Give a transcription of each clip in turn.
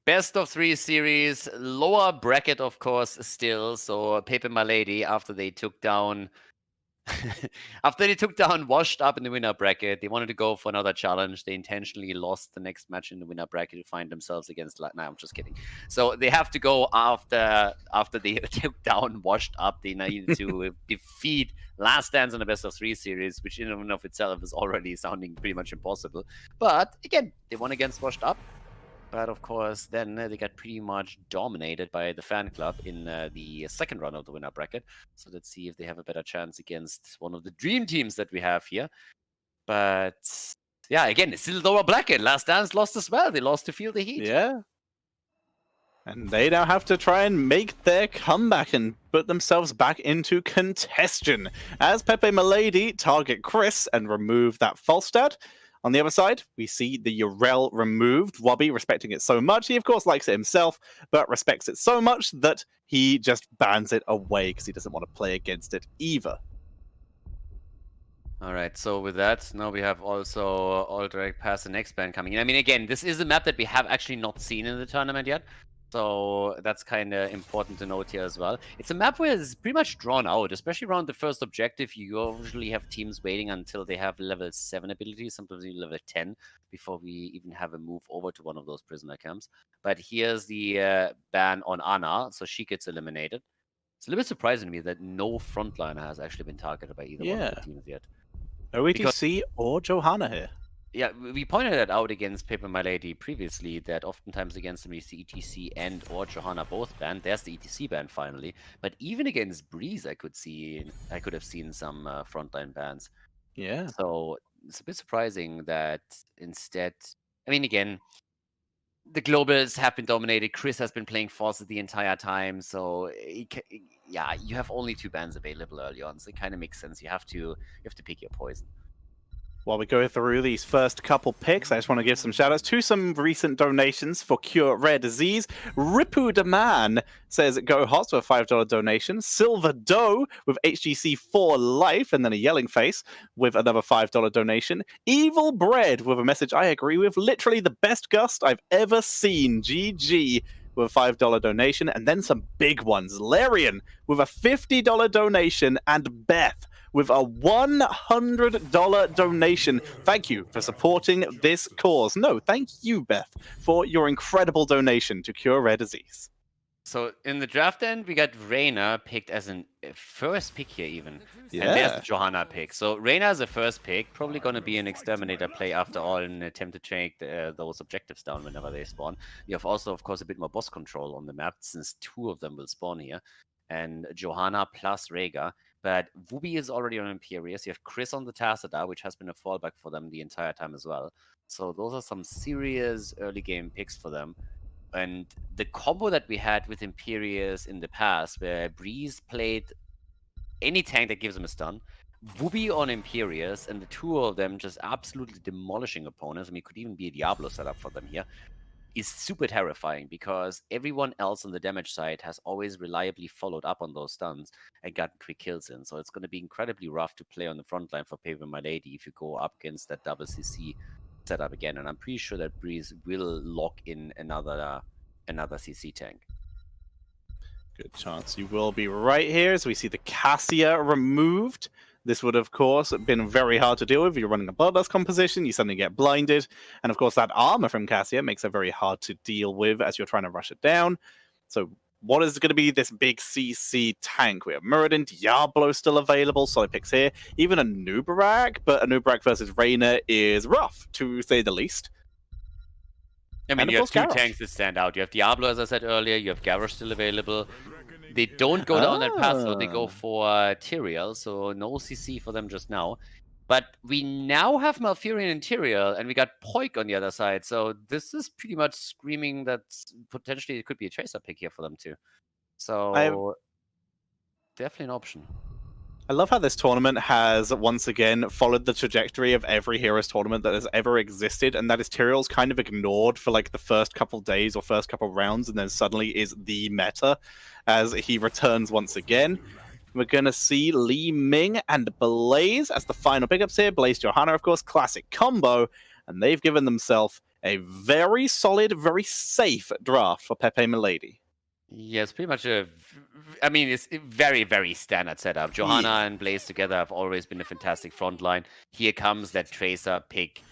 Best of 3 series, lower bracket, of course, still. So pepeMLady, after they took down Washed Up in the winner bracket, they wanted to go for another challenge. They intentionally lost the next match in the winner bracket to find themselves against. No, I'm just kidding. So they have to go after they took down Washed Up. They needed to defeat Last Dance in the best of 3 series, which in and of itself is already sounding pretty much impossible. But again, they won against Washed Up. But of course, then they got pretty much dominated by the fan club in the second round of the winner bracket. So let's see if they have a better chance against one of the dream teams that we have here. But yeah, again, it's still lower bracket. Last Dance lost as well. They lost to Feel the Heat. Yeah. And they now have to try and make their comeback and put themselves back into contention as pepeMLady target Chris and remove that false stat. On the other side, we see the Urel removed. Wobby respecting it so much. He, of course, likes it himself, but respects it so much that he just bans it away because he doesn't want to play against it either. All right, so with that, now we have also All Direct Pass the next ban coming in. I mean, again, this is a map that we have actually not seen in the tournament yet. So that's kind of important to note here as well. It's a map where it's pretty much drawn out, especially around the first objective. You usually have teams waiting until they have level 7 abilities, sometimes even level 10, before we even have a move over to one of those prisoner camps. But here's the ban on Ana, so she gets eliminated. It's a little bit surprising to me that no frontliner has actually been targeted by either one of the teams yet. No ETC or Johanna here. Yeah, we pointed that out against pepeMLady previously, that oftentimes against them you see ETC and or Johanna both banned. There's the ETC ban finally. But even against Breeze, I could have seen some frontline bans. Yeah. So it's a bit surprising that instead, I mean, again, the globals have been dominated. Chris has been playing Forces the entire time. So yeah, you have only 2 bans available early on. So it kind of makes sense. You have to pick your poison. While we go through these first couple picks, I just want to give some shoutouts to some recent donations for Cure Rare Disease. Ripu the Man says go hot with a $5 donation. Silver Doe with HGC 4 Life, and then a yelling face with another $5 donation. Evil Bread with a message I agree with. Literally the best gust I've ever seen. GG with a $5 donation, and then some big ones. Larian with a $50 donation, and Beth with a $100 donation. Thank you for supporting this cause. No, thank you, Beth, for your incredible donation to Cure Rare Disease. So in the draft end, we got Reyna picked as a first pick here even. Yeah. And there's the Johanna pick. So Reyna is a first pick, probably going to be an Exterminator play after all in an attempt to take those objectives down whenever they spawn. You have also, of course, a bit more boss control on the map since 2 of them will spawn here. And Johanna plus Rhaegar. But Wubi is already on Imperius. You have Chris on the Tacita, which has been a fallback for them the entire time as well. So those are some serious early game picks for them. And the combo that we had with Imperius in the past, where Breeze played any tank that gives him a stun, Wubi on Imperius, and the 2 of them just absolutely demolishing opponents. I mean, it could even be a Diablo setup for them here, is super terrifying because everyone else on the damage side has always reliably followed up on those stuns and gotten quick kills in. So it's going to be incredibly rough to play on the front line for pepeMLady if you go up against that double CC setup again. And I'm pretty sure that Breeze will lock in another CC tank. Good chance you will be right here as we see the Cassia removed. This would, of course, have been very hard to deal with. You're running a Bloodlust composition, you suddenly get blinded. And, of course, that armor from Cassia makes it very hard to deal with as you're trying to rush it down. So what is going to be this big CC tank? We have Muradin, Diablo still available, solid picks here. Even a Nubarak, but a Nubarak versus Reyna is rough, to say the least. I mean, you have 2 tanks that stand out. You have Diablo, as I said earlier. You have Garrosh still available. They don't go down that path, so they go for Tyrael, so no CC for them just now. But we now have Malfurion and Tyrael, and we got Poik on the other side, so this is pretty much screaming that potentially it could be a Tracer pick here for them too. So, definitely an option. I love how this tournament has, once again, followed the trajectory of every Heroes tournament that has ever existed, and that is Tyrael's kind of ignored for like the first couple days or first couple rounds, and then suddenly is the meta as he returns once again. We're going to see Li Ming and Blaze as the final pickups here. Blaze Johanna, of course, classic combo, and they've given themselves A very solid, very safe draft for pepeMLady. Yeah, it's pretty much I mean, it's a very, very standard setup. Johanna and Blaze together have always been a fantastic front line. Here comes that Tracer pick.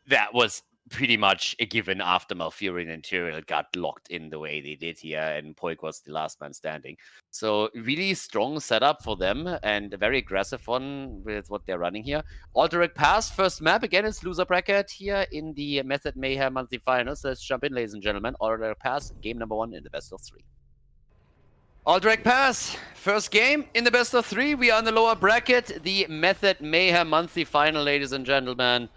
That was pretty much a given after Malfurion and Tyrael got locked in the way they did here, and Poik was the last man standing. So really strong setup for them, and a very aggressive one with what they're running here. Alterac Pass, first map. Again, it's loser bracket here in the Method Mayhem monthly finals. Let's jump in, ladies and gentlemen. Alterac Pass, game number 1 in the best of 3. Alterac Pass, first game in the best of 3. We are in the lower bracket, the Method Mayhem monthly final, ladies and gentlemen.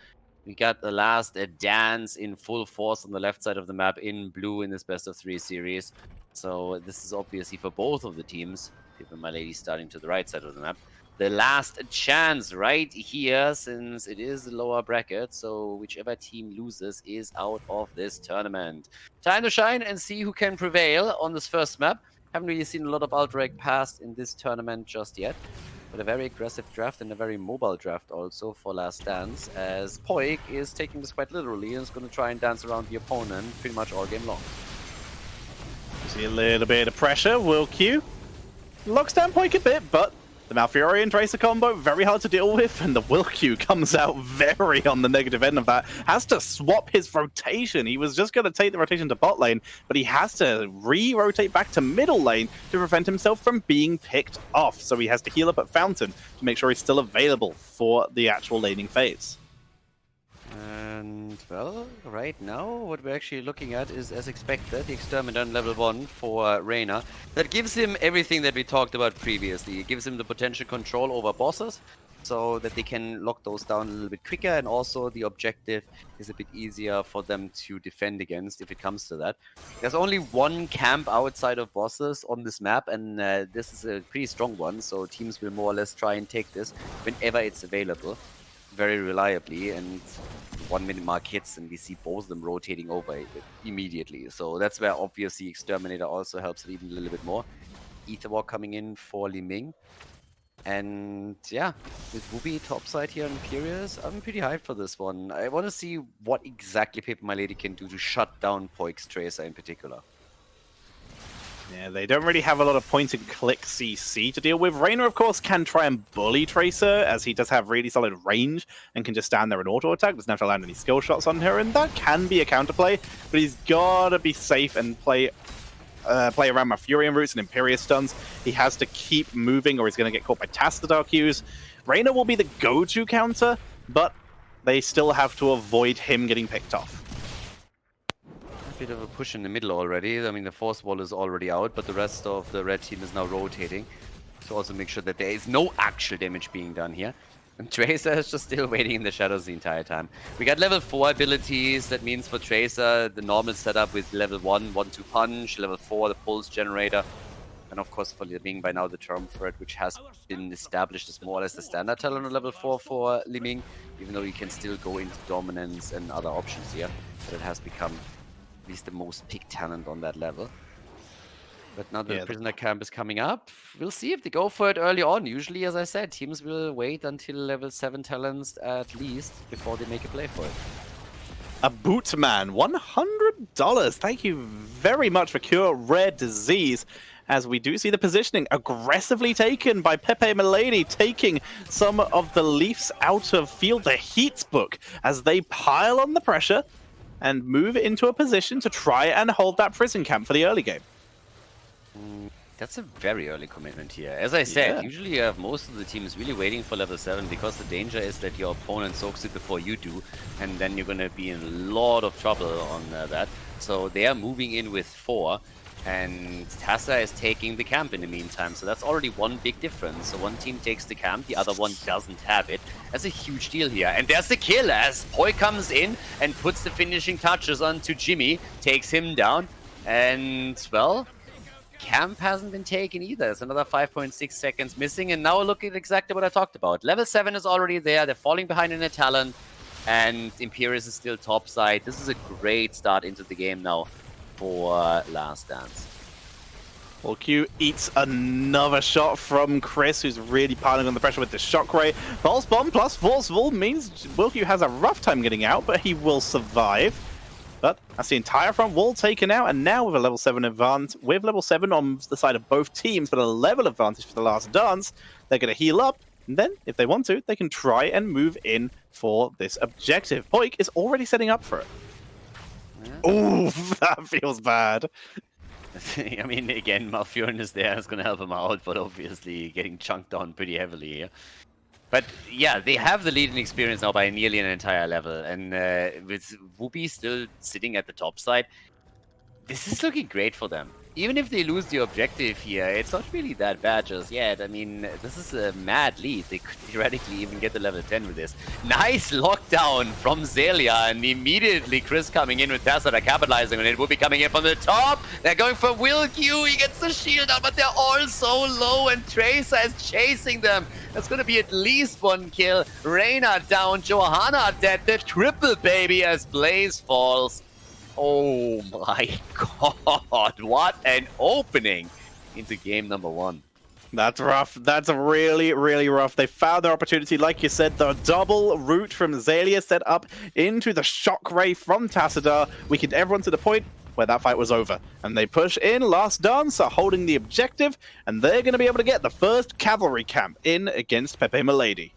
We got the last dance in full force on the left side of the map in blue in this best of 3 series. So this is obviously for both of the teams. pepeMLady starting to the right side of the map. The last chance right here, since it is the lower bracket. So whichever team loses is out of this tournament. Time to shine and see who can prevail on this first map. Haven't really seen a lot of Alterac Pass in this tournament just yet. But a very aggressive draft and a very mobile draft also for Last Dance, as Poik is taking this quite literally and is going to try and dance around the opponent pretty much all game long. See a little bit of pressure. Will Q locks down Poik a bit, but the Malfurion Tracer combo, very hard to deal with, and the Will Q comes out very on the negative end of that. Has to swap his rotation. He was just going to take the rotation to bot lane, but he has to re-rotate back to middle lane to prevent himself from being picked off. So he has to heal up at Fountain to make sure he's still available for the actual laning phase. And, well, right now, what we're actually looking at is, as expected, the Exterminator on level 1 for Reyna. That gives him everything that we talked about previously. It gives him the potential control over bosses, so that they can lock those down a little bit quicker, and also the objective is a bit easier for them to defend against if it comes to that. There's only one camp outside of bosses on this map, and this is a pretty strong one, so teams will more or less try and take this whenever it's available. Very reliably, and 1 minute mark hits and we see both of them rotating over immediately. So that's where obviously Exterminator also helps it even a little bit more. Aetherwalk coming in for Li Ming. And yeah, with Wubi topside here on Imperius, I'm pretty hyped for this one. I want to see what exactly pepeMLady can do to shut down Poik's Tracer in particular. Yeah, they don't really have a lot of point-and-click CC to deal with. Reyna, of course, can try and bully Tracer, as he does have really solid range and can just stand there and auto-attack. Doesn't have to land any skill shots on her, and that can be a counterplay. But he's got to be safe and play around Malfurion roots and Imperius stuns. He has to keep moving, or he's going to get caught by Tastadar Qs. Reyna will be the go-to counter, but they still have to avoid him getting picked off. Bit of a push in the middle already. I mean, the force wall is already out, but the rest of the red team is now rotating to also make sure that there is no actual damage being done here. And Tracer is just still waiting in the shadows the entire time. We got level 4 abilities. That means for Tracer, the normal setup with level 1, 1-2 punch, level 4, the pulse generator, and of course for Li Ming by now the term for it, which has been established as more or less the standard talent on level 4 for Li Ming, even though you can still go into dominance and other options here, but it has become at least the most picked talent on that level. But now the prisoner camp is coming up. We'll see if they go for it early on. Usually, as I said, teams will wait until level 7 talents at least before they make a play for it. A Bootman, $100. Thank you very much for Cure Rare Disease. As we do see the positioning aggressively taken by pepeMLady, taking some of the Leafs out of field. The Heats book as they pile on the pressure and move into a position to try and hold that prison camp for the early game. That's a very early commitment here. As I said, usually you have most of the teams really waiting for level 7 because the danger is that your opponent soaks it before you do, and then you're going to be in a lot of trouble on that. So they are moving in with 4, and Tassa is taking the camp in the meantime. So that's already one big difference. So one team takes the camp, the other one doesn't have it. That's a huge deal here. And there's the kill as Poi comes in and puts the finishing touches onto Jimmy, takes him down, and, well, camp hasn't been taken either. It's another 5.6 seconds missing, and now look at exactly what I talked about. Level 7 is already there. They're falling behind in their talent, and Imperius is still topside. This is a great start into the game now for Last Dance. Well, Q eats another shot from Chris, who's really piling on the pressure with the Shockwave. Pulse Bomb plus Forceful means Will Q has a rough time getting out, but he will survive. But that's the entire front wall taken out, and now with a level 7 advance, with level 7 on the side of both teams, but a level advantage for the last dance, they're going to heal up, and then, if they want to, they can try and move in for this objective. Poik is already setting up for it. Yeah. Ooh, that feels bad. I mean, again, Malfurion is there, it's going to help him out, but obviously getting chunked on pretty heavily here. But yeah, they have the lead in experience now by nearly an entire level, and with Whoopi still sitting at the top side, this is looking great for them. Even if they lose the objective here, it's not really that bad just yet. I mean, this is a mad lead. They could theoretically even get the level 10 with this. Nice lockdown from Zelia, and immediately Chris coming in with Tacita capitalizing on it. Whoopi coming in from the top. They're going for Will Q. He gets the shield out, but they're all so low, and Tracer is chasing them. That's going to be at least one kill. Reyna down, Johanna dead. The triple baby as Blaze falls. Oh my god, what an opening into game number 1. That's rough. That's really, really rough. They found their opportunity. Like you said, the double route from Zelia set up into the shockwave from Tacita. We get everyone to the point where that fight was over. And they push in. Last Dance are holding the objective, and they're going to be able to get the first cavalry camp in against pepeMLady.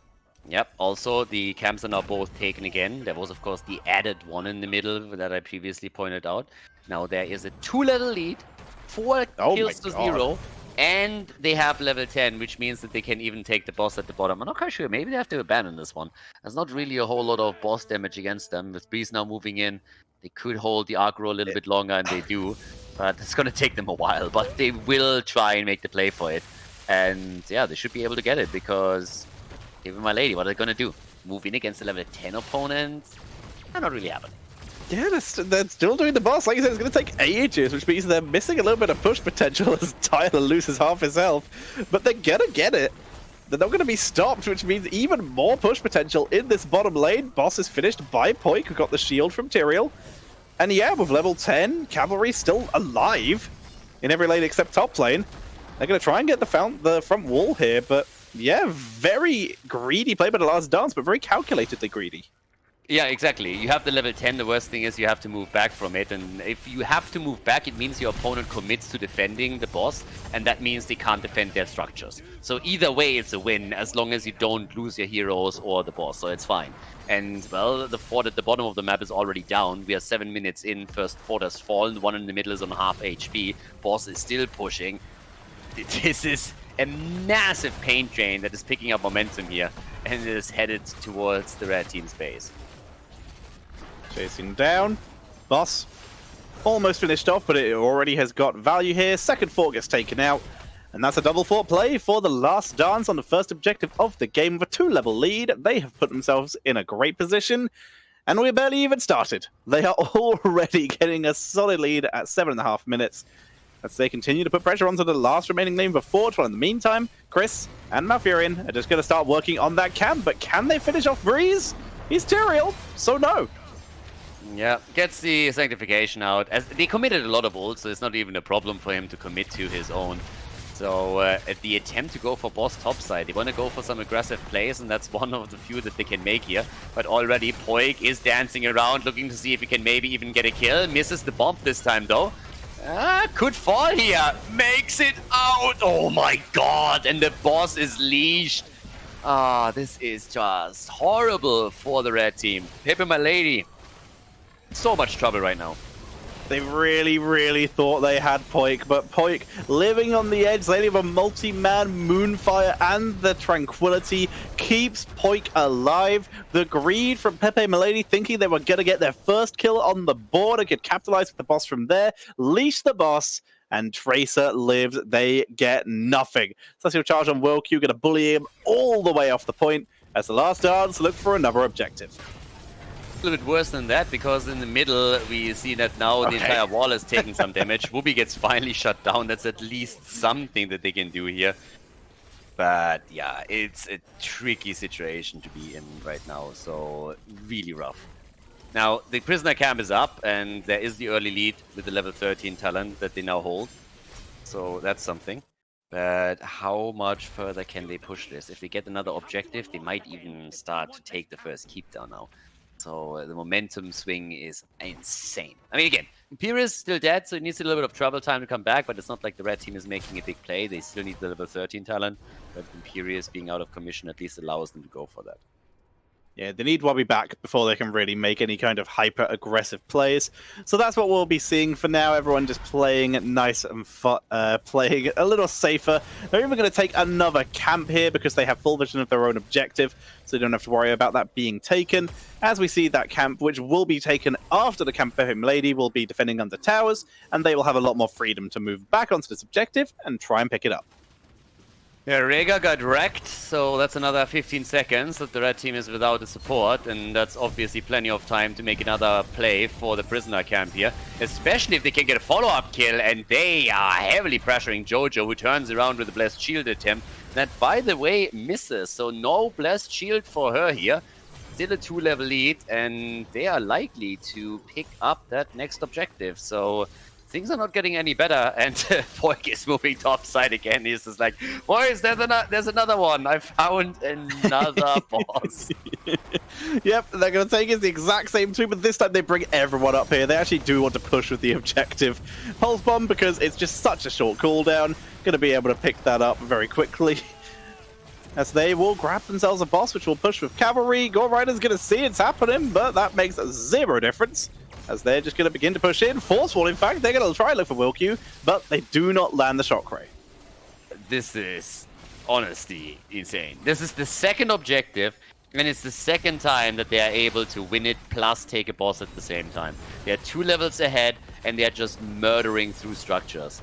Yep, also the camps are now both taken again. There was, of course, the added one in the middle that I previously pointed out. Now there is a 2-level lead, 4 kills to 0, and they have level 10, which means that they can even take the boss at the bottom. I'm not quite sure, maybe they have to abandon this one. There's not really a whole lot of boss damage against them. With Breeze now moving in, they could hold the aggro a little bit longer, and they do. But it's going to take them a while, but they will try and make the play for it. And yeah, they should be able to get it, because... pepeMLady, what are they going to do? Move in against a level 10 opponent? Not really happening. Yeah, they're still doing the boss. Like you said, it's going to take ages, which means they're missing a little bit of push potential as Tyler loses half his health. But they're going to get it. They're not going to be stopped, which means even more push potential in this bottom lane. Boss is finished by Poik, who got the shield from Tyrael. And yeah, with level 10, Cavalry still alive in every lane except top lane. They're going to try and get the front wall here, but... yeah, very greedy play by the Last Dance, but very calculatedly greedy. Yeah, exactly. You have the level 10, the worst thing is you have to move back from it, and if you have to move back, it means your opponent commits to defending the boss, and that means they can't defend their structures. So either way, it's a win, as long as you don't lose your heroes or the boss, so it's fine. And, well, the fort at the bottom of the map is already down. We are 7 minutes in, first fort has fallen, the one in the middle is on half HP, boss is still pushing. This is a massive pain drain that is picking up momentum here and is headed towards the red team's base. Chasing down. Boss almost finished off, but it already has got value here. Second fort gets taken out, and that's a double fort play for the Last Dance on the first objective of the game with a 2-level lead. They have put themselves in a great position, and we're barely even started. They are already getting a solid lead at 7.5 minutes. As they continue to put pressure onto the last remaining lane before. While in the meantime, Chris and Malfurion are just going to start working on that camp. But can they finish off Breeze? He's Tyrael, so no. Yeah, gets the Sanctification out. As they committed a lot of ults, so it's not even a problem for him to commit to his own. So at the attempt to go for boss topside, they want to go for some aggressive plays, and that's one of the few that they can make here. But already Poik is dancing around, looking to see if he can maybe even get a kill. Misses the bomb this time, though. Could fall here. Makes it out. Oh my god. And the boss is leashed. This is just horrible for the red team. pepeMLady. So much trouble right now. They really, really thought they had Poik, but Poik living on the edge, they have a multi-man Moonfire, and the Tranquility keeps Poik alive. The greed from pepeMLady, thinking they were going to get their first kill on the board and could capitalize with the boss from there, leash the boss, and Tracer lives. They get nothing. Celestial Charge on Will Q, going to bully him all the way off the point as the Last Dance look for another objective. A little bit worse than that, because in the middle we see that now the entire wall is taking some damage. Whoopi gets finally shut down. That's at least something that they can do here. But yeah, it's a tricky situation to be in right now, so really rough. Now, the prisoner camp is up, and there is the early lead with the level 13 talent that they now hold. So that's something. But how much further can they push this? If they get another objective, they might even start to take the first keep down now. So the momentum swing is insane. I mean, again, Imperius is still dead, so it needs a little bit of travel time to come back, but it's not like the red team is making a big play. They still need the level 13 talent, but Imperius being out of commission at least allows them to go for that. Yeah, they need Wobby back before they can really make any kind of hyper-aggressive plays. So that's what we'll be seeing for now. Everyone just playing nice and playing a little safer. They're even going to take another camp here because they have full vision of their own objective, so they don't have to worry about that being taken. As we see that camp, which will be taken after the camp pepeMLady, will be defending under towers, and they will have a lot more freedom to move back onto this objective and try and pick it up. Yeah, Rega got wrecked, so that's another 15 seconds that the red team is without the support, and that's obviously plenty of time to make another play for the prisoner camp here, especially if they can get a follow-up kill, and they are heavily pressuring Jojo, who turns around with a Blessed Shield attempt, that, by the way, misses, so no Blessed Shield for her here. Still a 2-level lead, and they are likely to pick up that next objective, so things are not getting any better, and Poik is moving topside again. He's just like, boys, there's another one. I found another boss. Yep, they're going to take it the exact same two, but this time they bring everyone up here. They actually do want to push with the objective. Pulse Bomb, because it's just such a short cooldown, going to be able to pick that up very quickly. As they will grab themselves a boss, which will push with cavalry. Gore Rider's going to see it's happening, but that makes zero difference, as they're just going to begin to push in. Forceful, in fact. They're going to try and look for Wilq, but they do not land the Shockray. This is honestly insane. This is the second objective, and it's the second time that they are able to win it plus take a boss at the same time. They're 2 levels ahead, and they're just murdering through structures.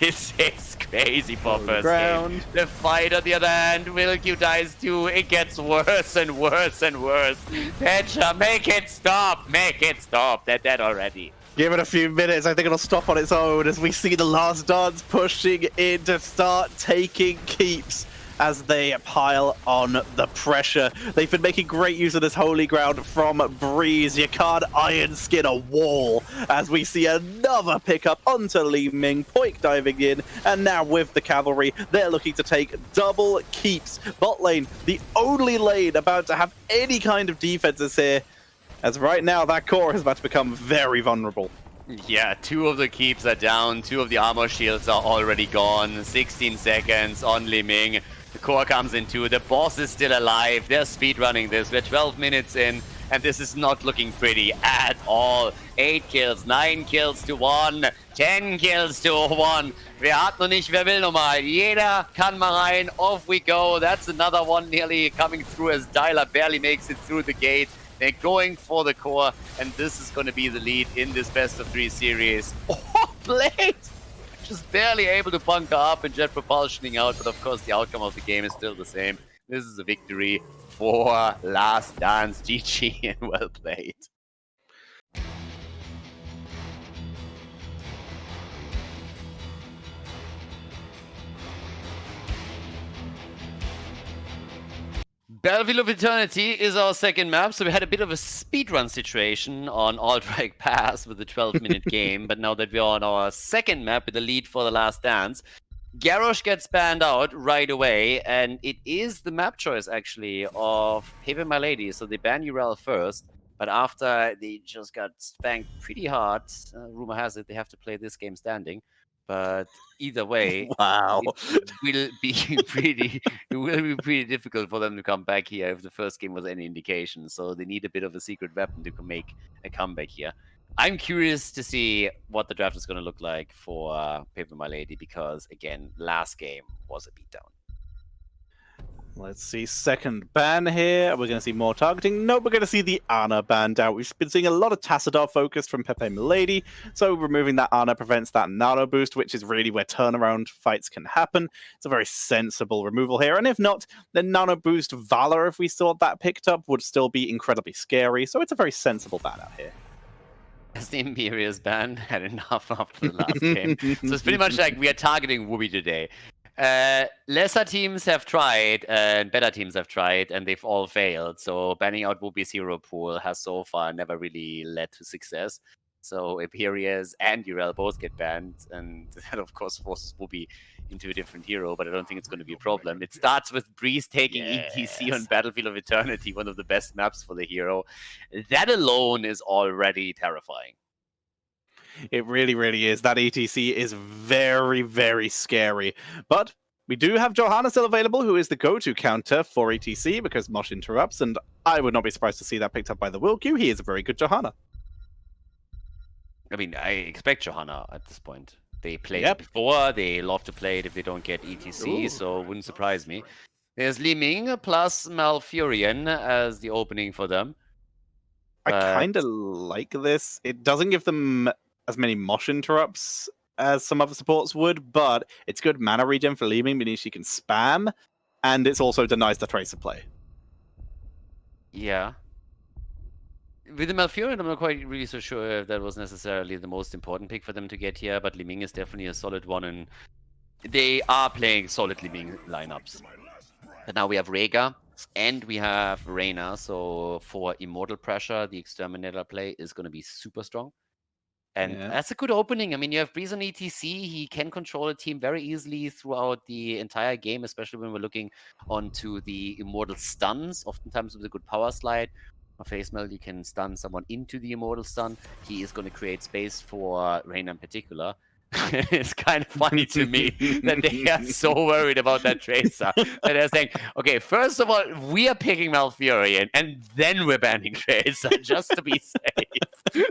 It's crazy for first game. The fight on the other hand, Wilq dies too. It gets worse and worse and worse. Thatcher, make it stop! Make it stop! They're dead already. Give it a few minutes. I think it'll stop on its own as we see the last dance pushing in to start taking keeps as they pile on the pressure. They've been making great use of this holy ground from Breeze. You can't iron skin a wall as we see another pickup onto Li Ming. Poik diving in, and now with the cavalry, they're looking to take double keeps. Bot lane, the only lane about to have any kind of defenses here, as right now that core is about to become very vulnerable. Yeah, 2 of the keeps are down, 2 of the armor shields are already gone. 16 seconds on Li Ming. The core comes in too. The boss is still alive. They're speedrunning this. We're 12 minutes in, and this is not looking pretty at all. 8 kills, 9 kills to 1, 10 kills to 1. Wer hat noch nicht, wer will noch mal. Jeder kann mal rein. Off we go. That's another one nearly coming through as Dyla barely makes it through the gate. They're going for the core, and this is going to be the lead in this best-of-3 series. Oh, Blade! Just barely able to bunker up and jet propulsioning out, but of course the outcome of the game is still the same. This is a victory for Last Dance. GG and well played. Battlefield of Eternity is our second map, so we had a bit of a speedrun situation on Aldrich Pass with the 12-minute game, but now that we're on our second map with the lead for the Last Dance, Garrosh gets banned out right away, and it is the map choice, actually, of pepeMLady, so they ban Urel first, but after they just got spanked pretty hard, rumor has it they have to play this game standing. But either way, wow, it will be pretty difficult for them to come back here if the first game was any indication. So they need a bit of a secret weapon to make a comeback here. I'm curious to see what the draft is going to look like for pepeMLady because, again, last game was a beatdown. Let's see, second ban here. We're going to see more targeting. No, we're going to see the Ana banned out. We've been seeing a lot of Tassadar focus from pepeMLady, so removing that Ana prevents that nano boost, which is really where turnaround fights can happen. It's a very sensible removal here, and if not, the nano boost Valor, if we saw that picked up, would still be incredibly scary, so it's a very sensible ban out here. As the Imperius ban had enough after the last game. So it's pretty much like we are targeting Wooby today. Lesser teams have tried, and better teams have tried, and they've all failed. So banning out Whoopi's hero pool has so far never really led to success. So Imperius and Urel both get banned, and that of course forces Whoopi into a different hero, but I don't think it's going to be a problem. It starts with Breeze taking ETC on Battlefield of Eternity, one of the best maps for the hero. That alone is already terrifying. It really, really is. That ETC is very, very scary. But we do have Johanna still available, who is the go-to counter for ETC because Mosh interrupts, and I would not be surprised to see that picked up by the Will Q. He is a very good Johanna. I mean, I expect Johanna at this point. They played it before. They love to play it if they don't get ETC, so it wouldn't surprise me. There's Li Ming plus Malfurion as the opening for them. I kind of like this. It doesn't give them as many Mosh interrupts as some other supports would, but it's good mana regen for Li Ming, meaning she can spam, and it's also denies the Tracer play. Yeah. With the Malfurion, I'm not quite really so sure if that was necessarily the most important pick for them to get here, but Li Ming is definitely a solid one, and they are playing solid Li Ming lineups. But now we have Rhaegar, and we have Reyna, so for Immortal Pressure, the Exterminator play is going to be super strong. And that's a good opening. I mean, you have Breeze on ETC. He can control a team very easily throughout the entire game, especially when we're looking onto the Immortal stuns, oftentimes with a good power slide. pepeMLady, you can stun someone into the Immortal stun. He is going to create space for Reyna in particular. It's kind of funny to me that they are so worried about that Tracer. That they're saying, okay, first of all, we are picking Malfurion, and then we're banning Tracer, just to be safe.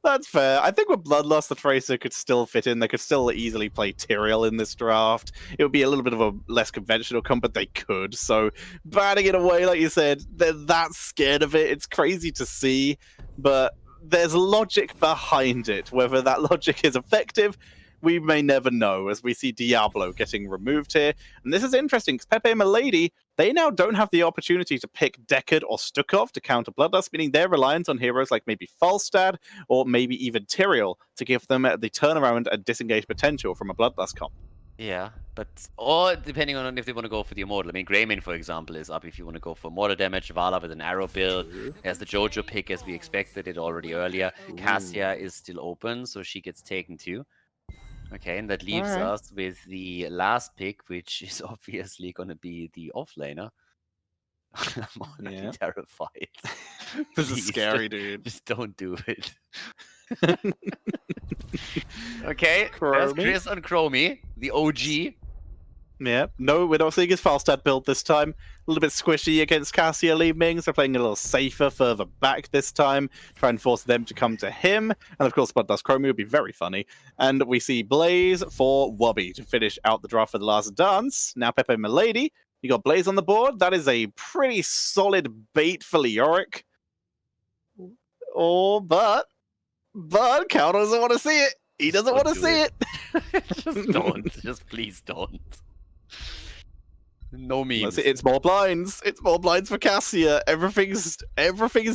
That's fair. I think with Bloodlust, the Tracer could still fit in. They could still easily play Tyrael in this draft. It would be a little bit of a less conventional comp, but they could. So banning it away, like you said, they're that scared of it. It's crazy to see, but there's logic behind it. Whether that logic is effective, we may never know, as we see Diablo getting removed here. And this is interesting, because pepeMLady, they now don't have the opportunity to pick Deckard or Stukov to counter Bloodlust, meaning they're reliant on heroes like maybe Falstad or maybe even Tyrael to give them the turnaround and disengage potential from a Bloodlust comp. Yeah, or depending on if they want to go for the Immortal. I mean, Greymane, for example, is up if you want to go for mortal damage. Vala with an arrow build. There's the Jojo pick, as we expected it already earlier. Cassia is still open, so she gets taken too. Okay, and that leaves us with the last pick, which is obviously going to be the offlaner. I'm already terrified. This is scary, dude. Just don't do it. Okay, there's Chris on Chromie, the OG. Yeah, no, we're not seeing his Falstad build this time. A little bit squishy against Cassia Li Ming, so playing a little safer further back this time. Try and force them to come to him. And of course, Bloodlust Chromie would be very funny. And we see Blaze for Wubby to finish out the draft for the last dance. Now pepeMLady, you got Blaze on the board. That is a pretty solid bait for Leoric. Oh, but Cal doesn't want to see it. He doesn't want to see it. Just don't. Just please don't. No memes. It's more blinds. It's more blinds for Cassia. Everything's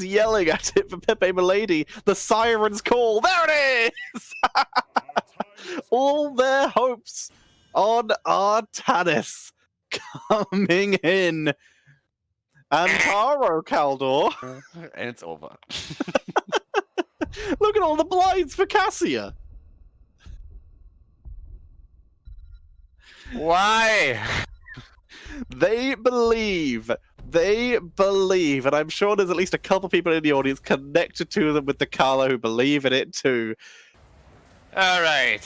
yelling at it for pepeMLady. The sirens call. There it is. All their hopes on Artanis coming in. And Taro Khaldor. And it's over. Look at all the blinds for Cassia. Why? They believe, and I'm sure there's at least a couple people in the audience connected to them with the Carla who believe in it too. All right.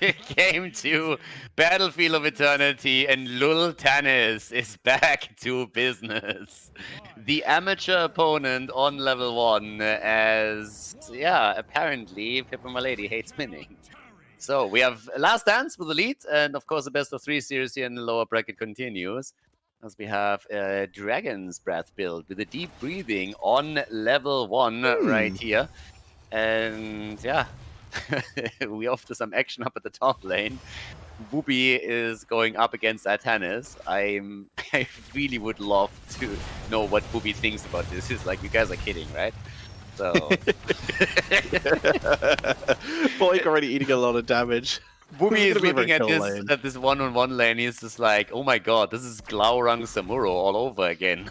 It came to Battlefield of Eternity, and Lul Tannis is back to business. The amateur opponent on level 1, as, apparently pepeMLady hates winning. So we have Last Dance with the lead, and of course the best of 3 series here in the lower bracket continues. As we have a Dragon's Breath build with a deep breathing on level 1 right here. And we off to some action up at the top lane. Whoopi is going up against Artanis. I really would love to know what Whoopi thinks about this. It's like, you guys are kidding, right? So Boyk already eating a lot of damage. Whoopi is looking at this one-on-one lane. He's just like, oh my god, this is Glaurung Samuro all over again.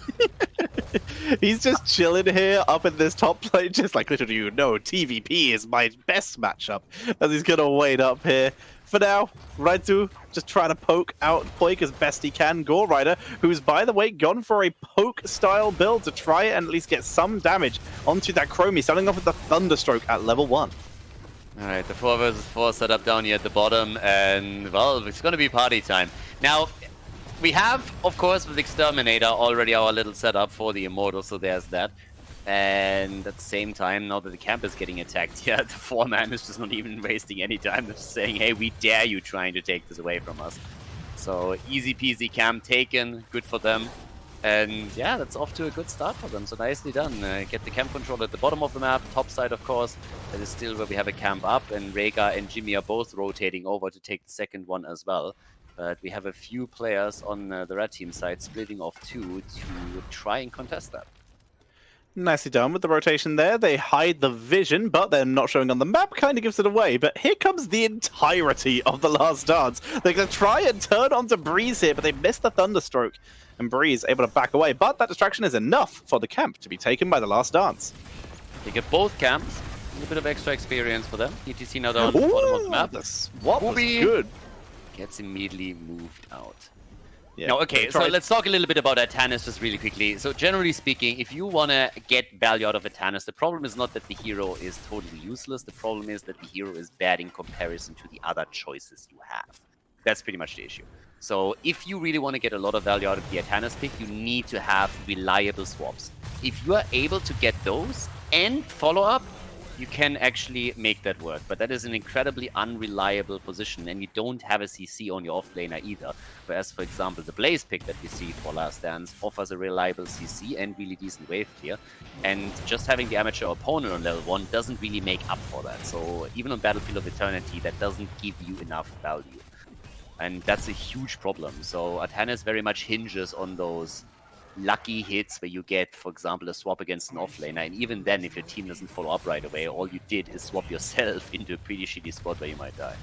He's just chilling here up in this top lane, just like literally, you know, TVP is my best matchup, as he's gonna wait up here. For now, Raizu just trying to poke out Poik as best he can. Gore Rider, who's, by the way, gone for a poke-style build to try and at least get some damage onto that Chromie, starting off with the Thunderstroke at level 1. Alright, the 4 versus 4 setup down here at the bottom, and, well, it's gonna be party time. Now, we have, of course, with Exterminator already our little setup for the Immortal, so there's that. And at the same time, now that the camp is getting attacked, yeah, the 4-man is just not even wasting any time. They're just saying, hey, we dare you trying to take this away from us. So easy peasy camp taken, good for them. And yeah, that's off to a good start for them, so nicely done. Get the camp control at the bottom of the map, top side of course. That is still where we have a camp up, and Rhaegar and Jimmy are both rotating over to take the second one as well. But we have a few players on the red team side splitting off 2 to try and contest that. Nicely done with the rotation there. They hide the vision, but they're not showing on the map. Kind of gives it away. But here comes the entirety of the Last Dance. They're going to try and turn onto Breeze here, but they missed the Thunderstroke. And Breeze able to back away. But that distraction is enough for the camp to be taken by the Last Dance. They get both camps. A little bit of extra experience for them. ETC now down at the bottom of the map. The swap was good. Gets immediately moved out. Yeah, no, okay, so let's talk a little bit about Atanus just really quickly. So generally speaking, if you want to get value out of Atanus, the problem is not that the hero is totally useless. The problem is that the hero is bad in comparison to the other choices you have. That's pretty much the issue. So if you really want to get a lot of value out of the Atanus pick, you need to have reliable swaps. If you are able to get those and follow up, you can actually make that work. But that is an incredibly unreliable position, and you don't have a CC on your offlaner either. Whereas, for example, the Blaze pick that we see for Last Dance offers a reliable CC and really decent wave clear. And just having the amateur opponent on level 1 doesn't really make up for that. So even on Battlefield of Eternity, that doesn't give you enough value. And that's a huge problem. So Atanus very much hinges on those lucky hits where you get, for example, a swap against an offlaner, and even then, if your team doesn't follow up right away, all you did is swap yourself into a pretty shitty spot where you might die.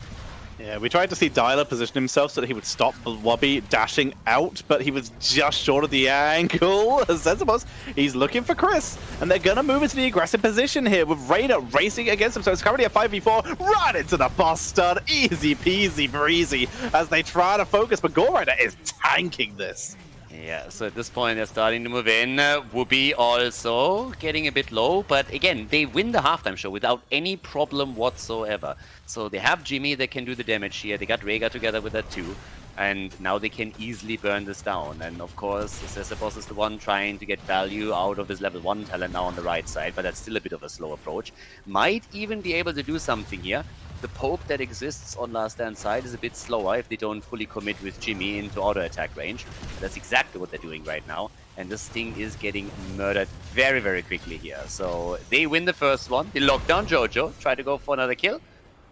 Yeah, we tried to see Dyla position himself so that he would stop Wobby dashing out, but he was just short of the angle. Zezabos, he's looking for Chris, and they're gonna move into the aggressive position here with Reyna racing against him, so it's currently a 5v4 right into the boss stun. Easy peasy breezy as they try to focus, but Gore Rider is tanking this. Yeah, so at this point they're starting to move in. Whoopi also getting a bit low, but again, they win the halftime show without any problem whatsoever. So they have Jimmy that can do the damage here. They got Rhaegar together with that too. And now they can easily burn this down. And of course, Cesarboss is the one trying to get value out of his level 1 talent now on the right side, but that's still a bit of a slow approach. Might even be able to do something here. The poke that exists on Last Dance side is a bit slower if they don't fully commit with Jimmy into auto attack range. But that's exactly what they're doing right now. And this thing is getting murdered very, very quickly here. So they win the first one. They lock down Jojo, try to go for another kill.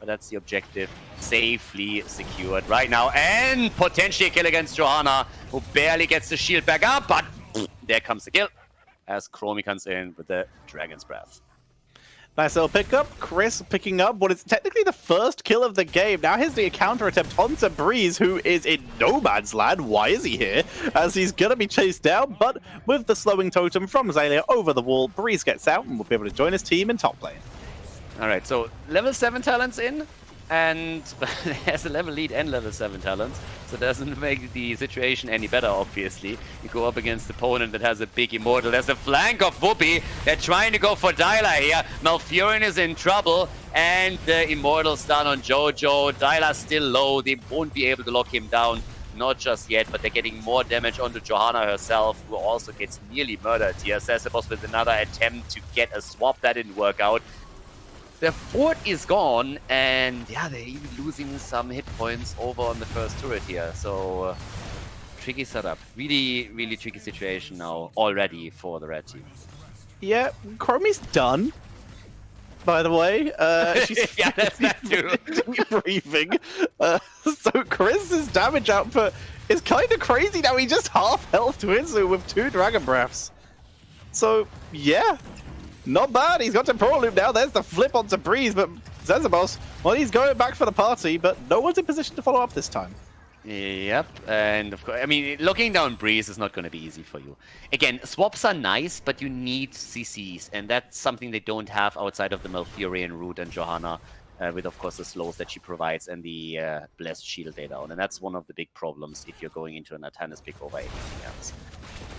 But that's the objective safely secured right now. And potentially a kill against Johanna, who barely gets the shield back up. But there comes the kill as Chromie comes in with the Dragon's Breath. Nice little pickup. Chris picking up what is technically the first kill of the game. Now here's the counter attempt onto Breeze, who is in no man's land. Why is he here? As he's going to be chased down, but with the slowing totem from Xaylia over the wall, Breeze gets out and will be able to join his team in top lane. All right, so level 7 talents in, and has a level lead and level 7 talents, so it doesn't make the situation any better, obviously. You go up against an opponent that has a big Immortal. There's a flank of Whoopi. They're trying to go for Dyla here. Malfurion is in trouble, and the Immortal stun on Jojo. Dyla's still low. They won't be able to lock him down. Not just yet, but they're getting more damage onto Johanna herself, who also gets nearly murdered here. Cesarboss with another attempt to get a swap. That didn't work out. Their fort is gone, and yeah, they're even losing some hit points over on the first turret here. So, tricky setup. Really, really tricky situation now already for the red team. Yeah, Chromie's done, by the way. She's yeah, that's that too. breathing. So Chris's damage output is kind of crazy now. He just half health to Inzu with 2 Dragon Breaths. So, yeah. Not bad. He's got to Pro Loop now. There's the flip onto Breeze, but Cesarboss, well, he's going back for the party, but no one's in position to follow up this time. Yep, and of course, I mean, locking down Breeze is not going to be easy for you. Again, swaps are nice, but you need CCs, and that's something they don't have outside of the Malfurion route and Johanna, with, of course, the slows that she provides and the Blessed Shield they down. And that's one of the big problems if you're going into an Artanis pick over anything else.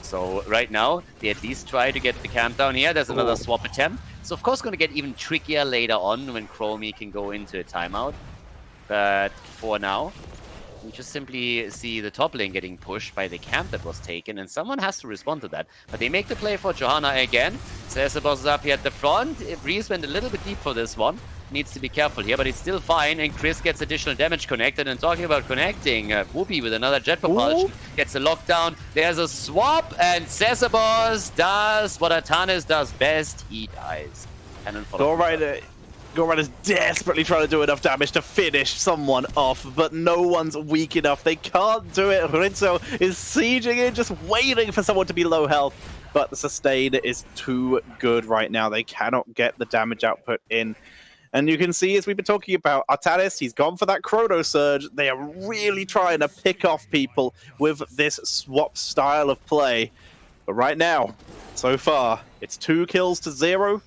So right now, they at least try to get the camp down here. There's another swap attempt. It's, of course, going to get even trickier later on when Chromie can go into a timeout. But for now, we just simply see the top lane getting pushed by the camp that was taken, and someone has to respond to that. But they make the play for Johanna again. Cesabos is up here at the front. Breeze went a little bit deep for this one. Needs to be careful here, but it's still fine, and Chris gets additional damage connected. And talking about connecting, Whoopi with another jet propulsion gets a lockdown. There's a swap, and Cesabos does what Artanis does best. He dies. Cannon for Goran is desperately trying to do enough damage to finish someone off, but no one's weak enough. They can't do it. Rizzo is sieging in, just waiting for someone to be low health, but the sustain is too good right now. They cannot get the damage output in. And you can see, as we've been talking about, Artanis, he's gone for that Chrono Surge. They are really trying to pick off people with this swap style of play. But right now, so far, it's 2 kills to 0.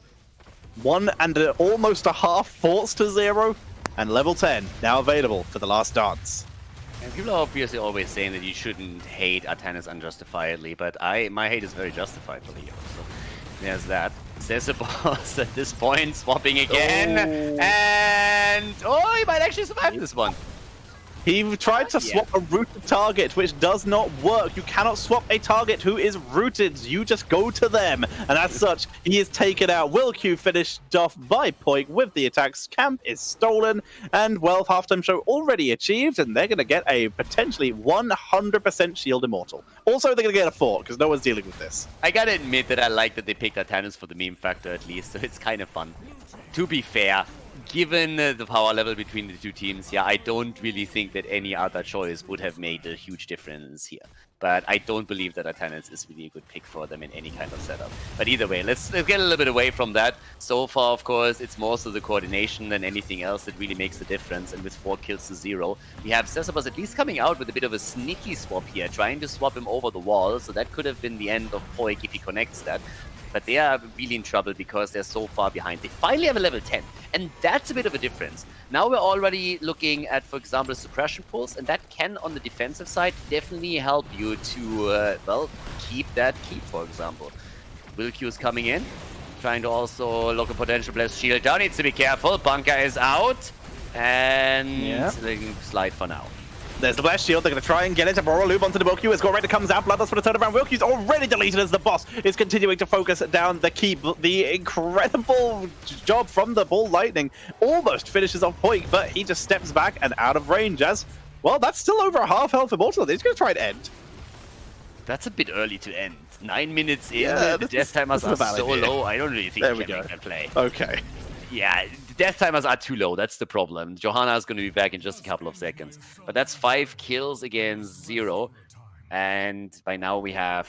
1 and almost a half forts to 0, and level 10 now available for the last dance. And people are obviously always saying that you shouldn't hate Artanis unjustifiedly, but my hate is very justified for the hero. So there's that. Cesabos at this point swapping again, and he might actually survive this one. He tried to swap a rooted target, which does not work. You cannot swap a target who is rooted. You just go to them. And as such, he is taken out. Wilq finished off by Poik with the attacks. Camp is stolen. And, well, halftime show already achieved. And they're going to get a potentially 100% shield immortal. Also, they're going to get a fort, because no one's dealing with this. I got to admit that I like that they picked Artanis for the meme factor at least. So it's kind of fun. To be fair, given the power level between the two teams, I don't really think that any other choice would have made a huge difference here. But I don't believe that Artanis is really a good pick for them in any kind of setup. But either way, let's get a little bit away from that. So far, of course, it's more so the coordination than anything else that really makes the difference. And with 4 kills to 0, we have Cesabos at least coming out with a bit of a sneaky swap here, trying to swap him over the wall. So that could have been the end of Poik if he connects that. But they are really in trouble because they're so far behind. They finally have a level 10, and that's a bit of a difference. Now we're already looking at, for example, suppression pulls, and that can, on the defensive side, definitely help you to, keep that keep, for example. Wilq is coming in, trying to also lock a potential blessed shield down. Needs to be careful. Bunker is out, and slide for now. There's the Blast Shield. They're going to try and get it. Aurora Loop onto the Wilq as Goretta comes out. Bloodlust for the turnaround. Wilq's already deleted as the boss is continuing to focus down the keep. The incredible job from the Ball Lightning almost finishes off Poik, but he just steps back and out of range as, well, that's still over a half health immortal. He's going to try and end. That's a bit early to end. 9 minutes in, the death timers are so low. I don't really think you can make that play. Okay. Yeah, the death timers are too low. That's the problem. Johanna is going to be back in just a couple of seconds. But that's 5 kills against 0. And by now we have...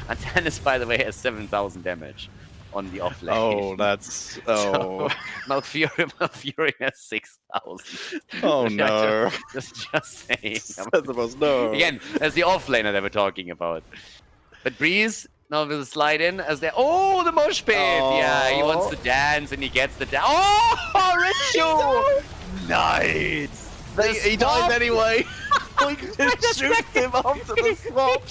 Artanis, by the way, has 7,000 damage on the offlane. Oh, that's... Oh. So, Malfurion has 6,000. Oh, no. Just saying. No. Again, that's the offlaner that we're talking about. But Breeze... Now we'll slide in as they... Oh, the mosh pit! Oh. Yeah, he wants to dance and he gets the dance. Oh, Richu! Nice! He died anyway. We just shoot him after the swap.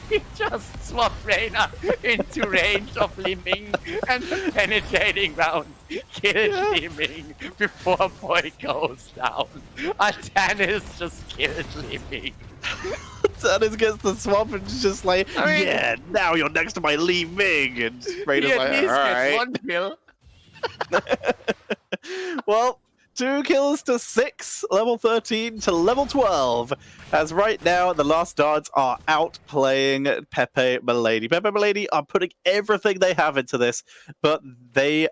He just swapped Reyna into range of Liming and the penetrating round killed Liming before Poik goes down. Artanis just killed Liming. Artanis gets the swap and just like, yeah, now you're next to my Li Ming. And Reyna's like, all right. 1 kill. Well, 2 kills to 6, level 13 to level 12. As right now, the Last Dance are outplaying pepeMLady. pepeMLady are putting everything they have into this, but they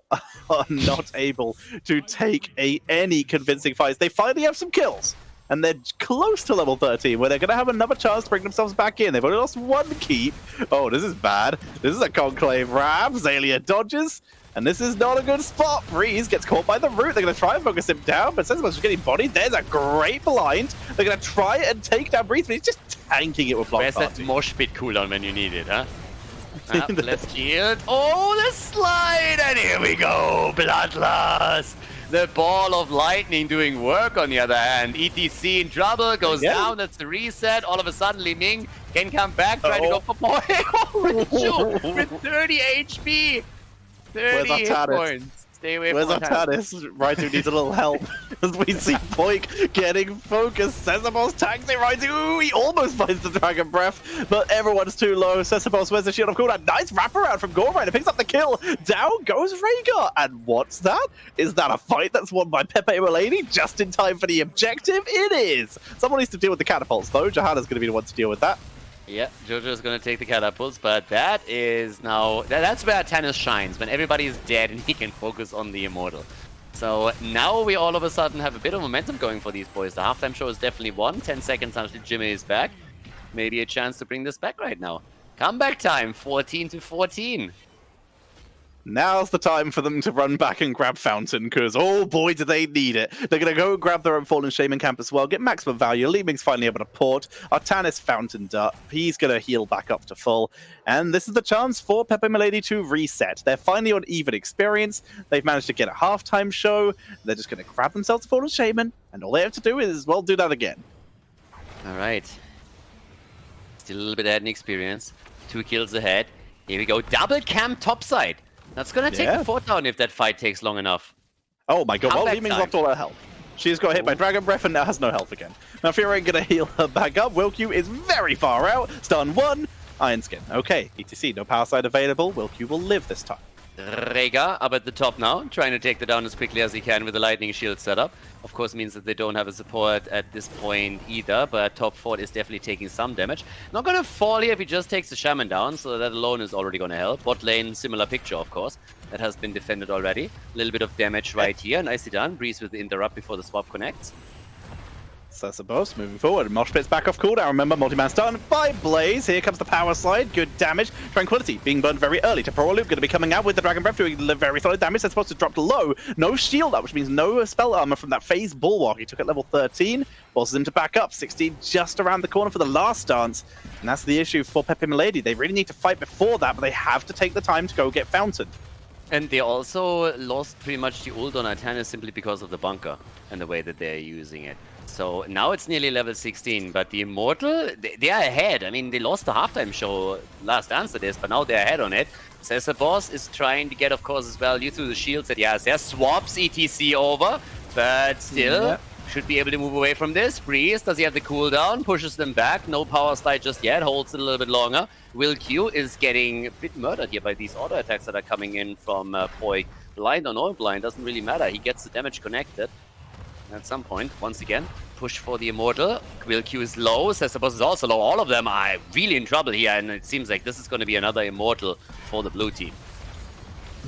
are not able to take any convincing fights. They finally have some kills, and they're close to level 13, where they're going to have another chance to bring themselves back in. They've only lost 1 keep. Oh, this is bad. This is a Conclave Ram. Zalia dodges. And this is not a good spot. Breeze gets caught by the root. They're going to try and focus him down, but Sensible's just getting bodied. There's a great blind. They're going to try and take down Breeze, but he's just tanking it with Block Where's Party. that mosh pit cooldown when you need it, huh? Let's shield. Oh, the slide! And here we go! Bloodlust! The ball of lightning doing work on the other hand. ETC in trouble, goes down, that's the reset. All of a sudden, Li Ming can come back, trying to go for point. Richu with 30 HP! 30 hit points. Stay away Where's from Artanis? Raizu needs a little help. As we see Poik getting focused. Sesabos tags it. Raizu, he almost finds the Dragon Breath, but everyone's too low. Sesabos wears the shield of cooldown. Nice wraparound from Gorrider. Picks up the kill. Down goes Rhaegar. And what's that? Is that a fight that's won by pepeMLady just in time for the objective? It is. Someone needs to deal with the catapults, though. Johanna's going to be the one to deal with that. Yeah, Jojo's gonna take the catapults, but that is now... That's where Artanis shines, when everybody is dead and he can focus on the Immortal. So now we all of a sudden have a bit of momentum going for these boys. The halftime show is definitely won. 10 seconds until Jimmy is back. Maybe a chance to bring this back right now. Comeback time, 14-14. Now's the time for them to run back and grab Fountain, because, oh boy, do they need it. They're going to go grab their own Fallen Shaman camp as well, get maximum value. Li Ming's finally able to port. Artanis fountained up. He's going to heal back up to full. And this is the chance for pepeMLady to reset. They're finally on even experience. They've managed to get a halftime show. They're just going to grab themselves a Fallen Shaman, and all they have to do is, well, do that again. All right. Still a little bit ahead in experience. 2 kills ahead. Here we go. Double camp topside. That's gonna take the fort down if that fight takes long enough. Oh my god, well, Li Ming's lost all her health. She's got hit by Dragon Breath and now has no health again. Now Fury gonna heal her back up. Wilq is very far out. Stun 1, Iron Skin. Okay, ETC, no power side available. Wilq will live this time. Rhaegar up at the top now, trying to take the down as quickly as he can with the lightning shield setup. Of course means that they don't have a support at this point either, but top fort is definitely taking some damage. Not gonna fall here if he just takes the shaman down, so that alone is already gonna help. Bot lane, similar picture of course. That has been defended already. A little bit of damage right here, nicely done. Breeze with the interrupt before the swap connects. Sesabos moving forward. Mosh Pit's back off cooldown. Remember, multi-man stun by Blaze. Here comes the power slide. Good damage. Tranquility being burned very early. Temporal Loop going to be coming out with the Dragon Breath doing very solid damage. Sesabos has dropped low. No shield up, which means no spell armor from that phase Bulwark. He took at level 13. Forces him to back up. 16 just around the corner for the last stance. And that's the issue for pepeMLady. They really need to fight before that, but they have to take the time to go get Fountain. And they also lost pretty much the ult on Artanis simply because of the bunker and the way that they're using it. So now it's nearly level 16, but the Immortal, they are ahead. I mean, they lost the halftime show last dance to this, but now they're ahead on it. Sesabos is trying to get, of course, as value through the shields that he has there. Swaps ETC over, but still should be able to move away from this. Breeze, does he have the cooldown? Pushes them back. No power slide just yet, holds it a little bit longer. Wilq is getting a bit murdered here by these auto attacks that are coming in from Poik. Blind or no blind, doesn't really matter. He gets the damage connected. At some point, once again, push for the Immortal. Wilq is low, Sesabos is also low. All of them are really in trouble here, and it seems like this is going to be another Immortal for the blue team.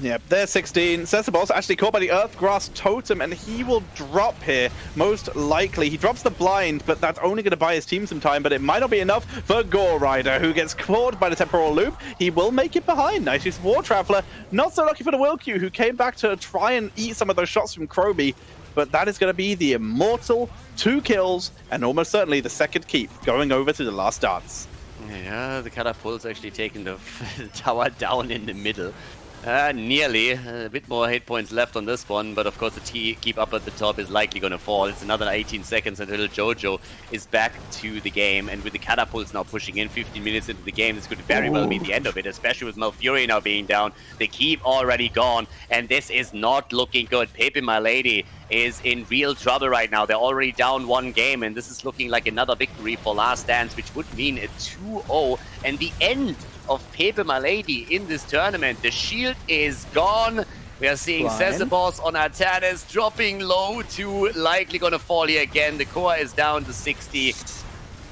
Yep, there's 16. Sesabos actually caught by the Earthgrass Totem, and he will drop here, most likely. He drops the blind, but that's only going to buy his team some time, but it might not be enough for Gorrider, who gets caught by the Temporal Loop. He will make it behind. Nice use War Traveler. Not so lucky for the Wilq, who came back to try and eat some of those shots from Kroby. But that is going to be the Immortal, 2 kills, and almost certainly the second keep going over to the last dance. Yeah, the catapult's actually taking the tower down in the middle. Nearly. A bit more hit points left on this one, but of course the keep up at the top is likely going to fall. It's another 18 seconds until Jojo is back to the game, and with the catapults now pushing in 15 minutes into the game, this could very well be the end of it, especially with Malfuri now being down. The keep already gone, and this is not looking good. pepeMLady is in real trouble right now. They're already down 1 game, and this is looking like another victory for Last Dance, which would mean a 2-0 and the end of pepeMLady in this tournament. The shield is gone. We are seeing Sesabos on Artanis dropping low to likely gonna fall here again. The core is down to 60,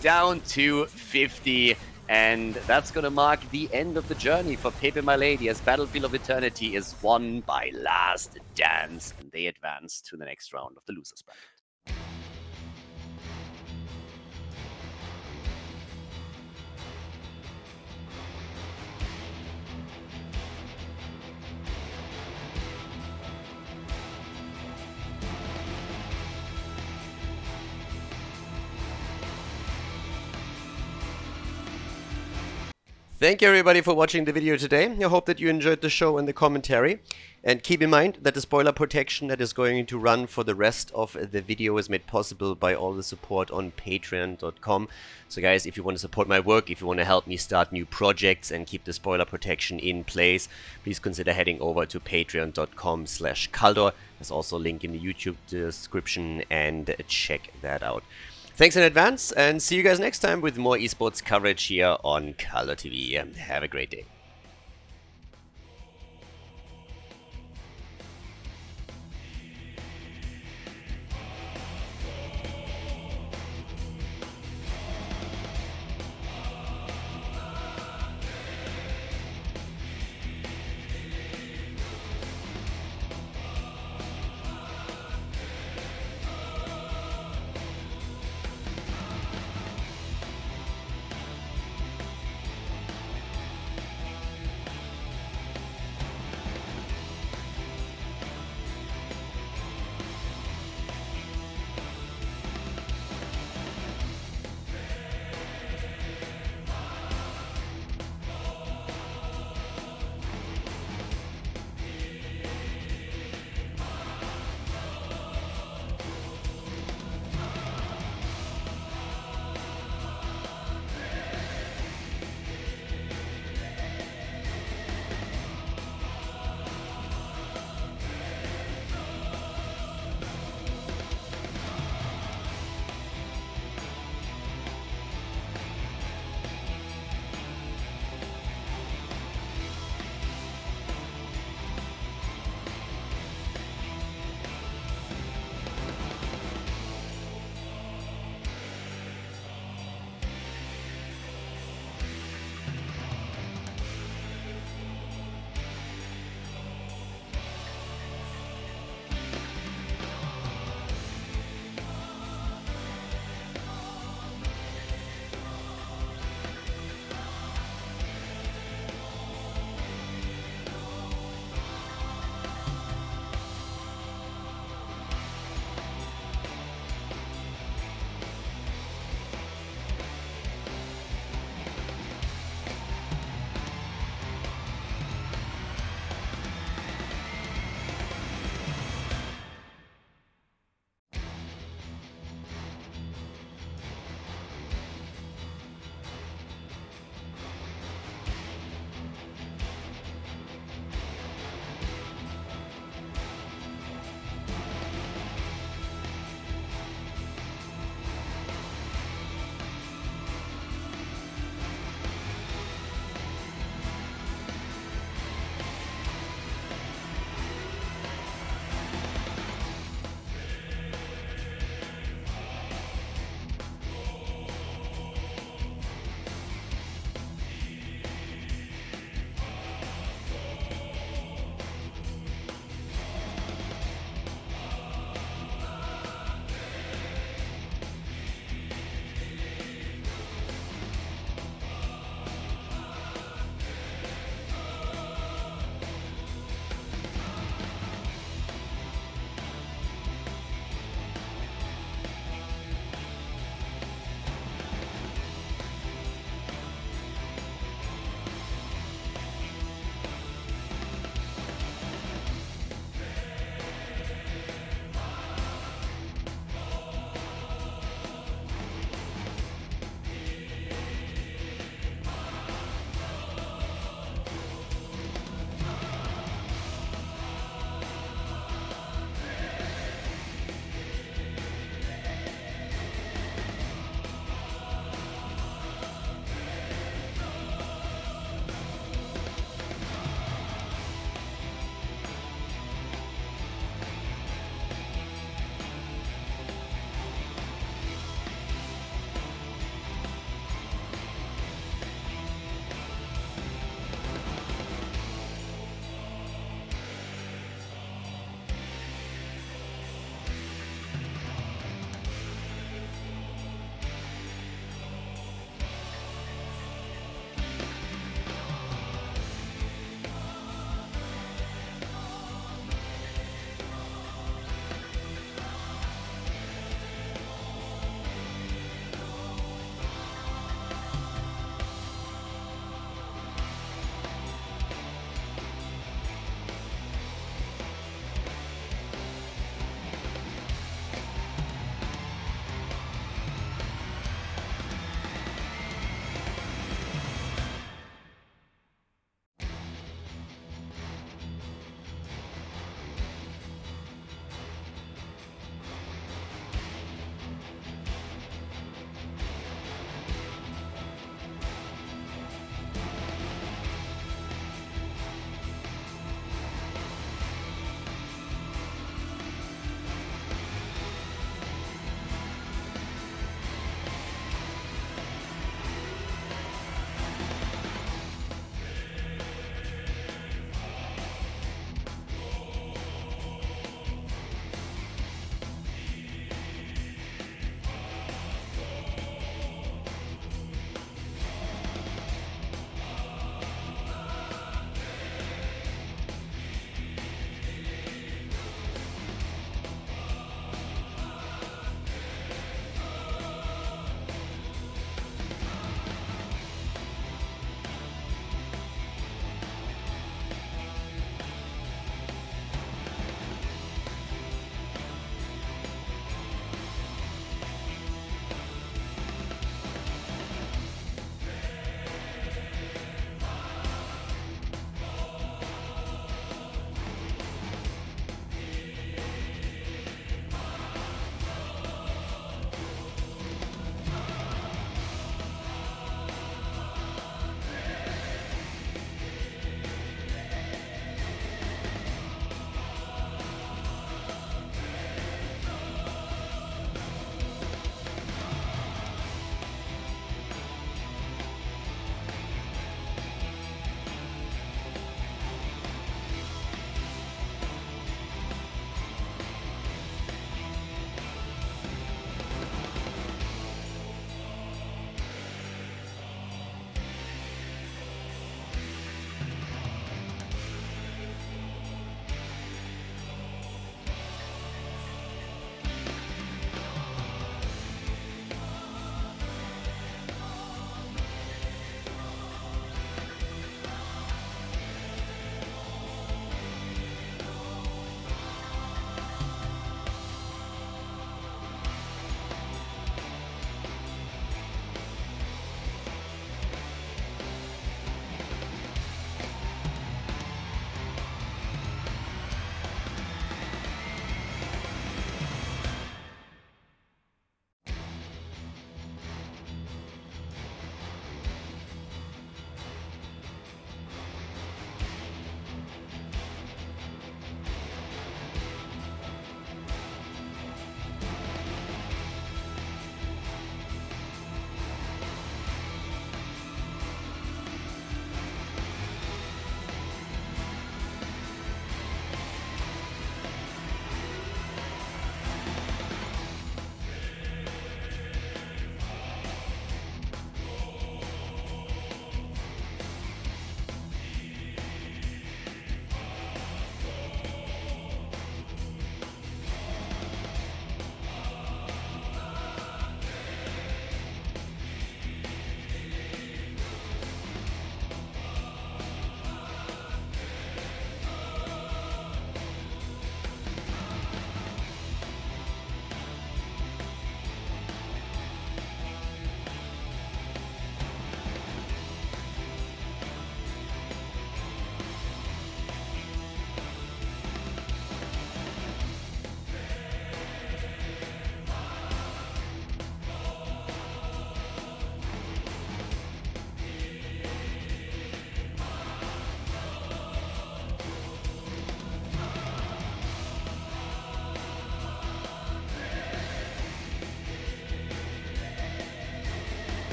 down to 50, and that's gonna mark the end of the journey for pepeMLady as Battlefield of Eternity is won by Last Dance, and they advance to the next round of the losers bracket. Thank you everybody for watching the video today. I hope that you enjoyed the show and the commentary. And keep in mind that the spoiler protection that is going to run for the rest of the video is made possible by all the support on patreon.com. So guys, if you want to support my work, if you want to help me start new projects and keep the spoiler protection in place, please consider heading over to patreon.com/Khaldor. There's also a link in the YouTube description, and check that out. Thanks in advance, and see you guys next time with more esports coverage here on Khaldor TV. Have a great day.